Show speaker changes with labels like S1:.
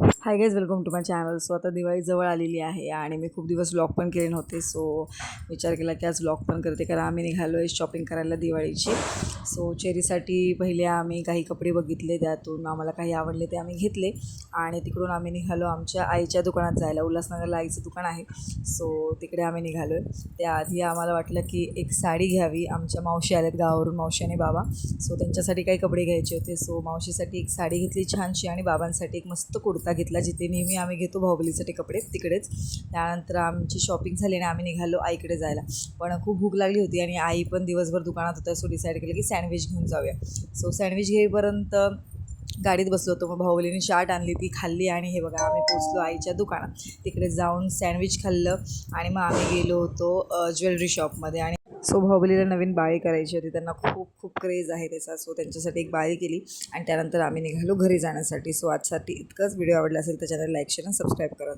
S1: High guys, welcome to my channel. So आता दिवाळी जवळ आलेली आहे आणि मी खूप दिवस व्लॉग पण केले नव्हते. सो विचार केला की आज व्लॉग पण करते, कारण आम्ही निघालो आहे शॉपिंग करायला दिवाळीची. सो चेरीसाठी पहिले आम्ही काही कपडे बघितले, त्यातून आम्हाला काही आवडले ते आम्ही घेतले आणि तिकडून आम्ही निघालो आमच्या आईच्या दुकानात जायला. उल्हासनगरला आईचं दुकान आहे, सो तिकडे आम्ही निघालो आहे. त्याआधी आम्हाला वाटलं की एक साडी घ्यावी. आमच्या मावशी आल्यात गावावरून, मावशी आणि बाबा. सो त्यांच्यासाठी काही कपडे घ्यायचे होते. सो मावशीसाठी एक साडी घेतली छानशी आणि बाबांसाठी एक मस्त कुर्ता घेतला, जिथे नेहमी आम्ही घेतो बाहुबलीसाठी कपडे तिकडेच. त्यानंतर आमची शॉपिंग झाली आणि आम्ही निघालो आईकडे जायला. पण खूप भूक लागली होती आणि आई पण दिवसभर दुकानात होत्या. सो डिसाईड केलं की सँडविच घेऊन जाऊया. सो सँडविच घेईपर्यंत गाडीत बसलो होतो. मग बाहुबलीने चाट आणली, ती खाल्ली आणि हे बघा आम्ही पोचलो आईच्या दुकानात. तिकडे जाऊन सँडविच खाल्लं आणि मग आम्ही गेलो होतो ज्वेलरी शॉपमध्ये. आणि सो बाहुबलीला नवीन बाळी करायची होती, त्यांना खूप खूप क्रेज आहे त्याचा. सो त्यांच्यासाठी एक बाळी केली आणि त्यानंतर आम्ही निघालो घरी जाण्यासाठी. सो आजसाठी इतकंच. व्हिडिओ आवडला असेल तर चॅनल लाईक शेअर आणि सबस्क्राईब करा.